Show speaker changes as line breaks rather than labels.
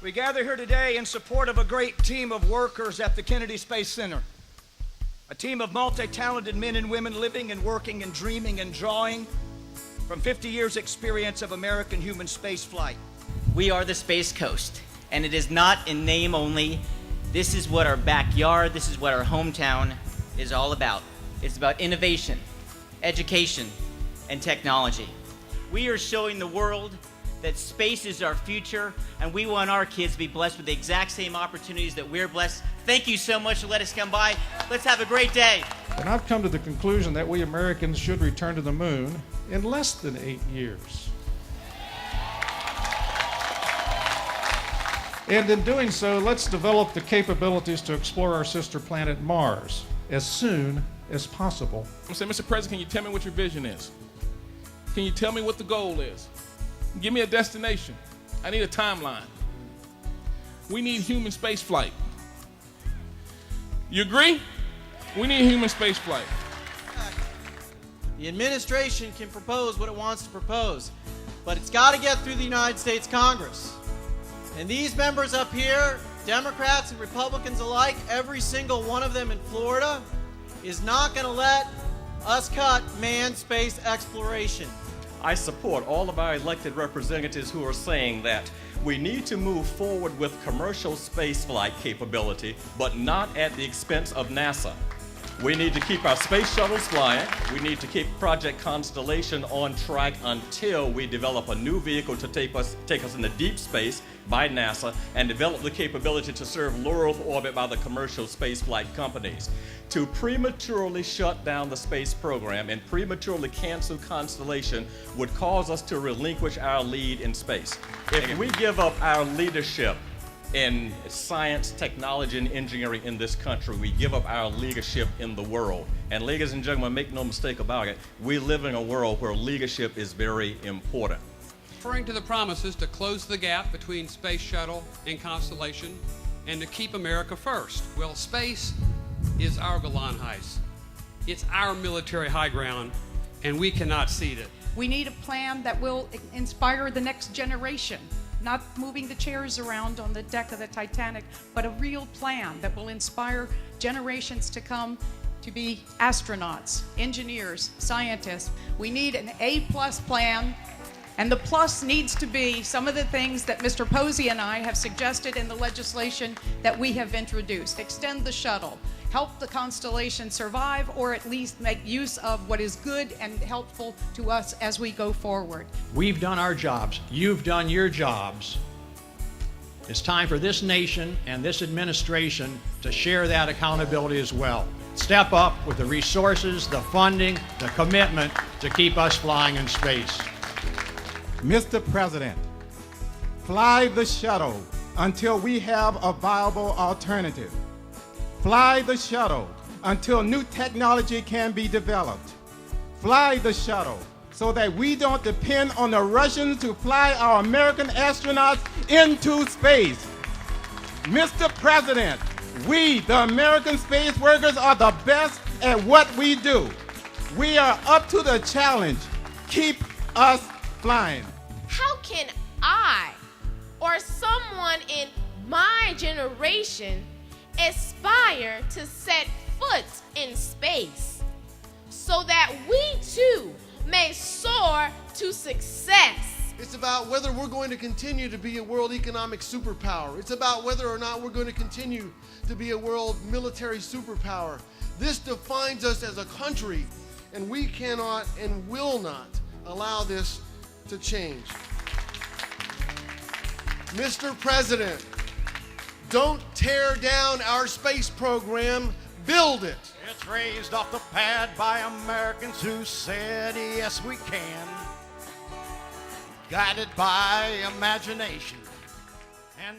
We gather here today in support of a great team of workers at the Kennedy Space Center. A team of multi-talented men and women living and working and dreaming and drawing from 50 years' experience of American human spaceflight.
We are the Space Coast, and it is not in name only. This is what our backyard, this is what our hometown is all about. It's about innovation, education, and technology. We are showing the world that space is our future, and we want our kids to be blessed with the exact same opportunities that we're blessed. Thank you so much for letting us come by. Let's have a great day.
And I've come to the conclusion that we Americans should return to the moon in less than 8 years. And in doing so, let's develop the capabilities to explore our sister planet Mars as soon as possible.
I'm saying, Mr. President, can you tell me what your vision is? Can you tell me what the goal is? Give me a destination. I need a timeline. We need human space flight. You agree? We need human space flight.
The administration can propose what it wants to propose, but it's got to get through the United States Congress. And these members up here, Democrats and Republicans alike, every single one of them in Florida, is not going to let us cut manned space exploration.
I support all of our elected representatives who are saying that we need to move forward with commercial spaceflight capability, but not at the expense of NASA. We need to keep our space shuttles flying. We need to keep Project Constellation on track until we develop a new vehicle to take us into deep space by NASA and develop the capability to serve low Earth orbit by the commercial spaceflight companies. To prematurely shut down the space program and prematurely cancel Constellation would cause us to relinquish our lead in space. If we give up our leadership in science, technology, and engineering in this country, we give up our leadership in the world. And ladies and gentlemen, make no mistake about it, we live in a world where leadership is very important.
Referring to the promises to close the gap between Space Shuttle and Constellation and to keep America first. Well, space is our Golan Heights. It's our military high ground, and we cannot cede it.
We need a plan that will inspire the next generation. Not moving the chairs around on the deck of the Titanic, but a real plan that will inspire generations to come to be astronauts, engineers, scientists. We need an A-plus plan, and the plus needs to be some of the things that Mr. Posey and I have suggested in the legislation that we have introduced. Extend the shuttle, help the Constellation survive, or at least make use of what is good and helpful to us as we go forward.
We've done our jobs. You've done your jobs. It's time for this nation and this administration to share that accountability as well. Step up with the resources, the funding, the commitment to keep us flying in space.
Mr. President, fly the shuttle until we have a viable alternative. Fly the shuttle until new technology can be developed. Fly the shuttle so that we don't depend on the Russians to fly our American astronauts into space. Mr. President, we, the American space workers, are the best at what we do. We are up to the challenge. Keep us flying.
How can I or someone in my generation aspire to set foot in space so that we too may soar to success?
It's about whether we're going to continue to be a world economic superpower. It's about whether or not we're going to continue to be a world military superpower. This defines us as a country, and we cannot and will not allow this to change. Mr. President, don't tear down our space program, build it.
It's raised off the pad by Americans who said, yes, we can. Guided by imagination. And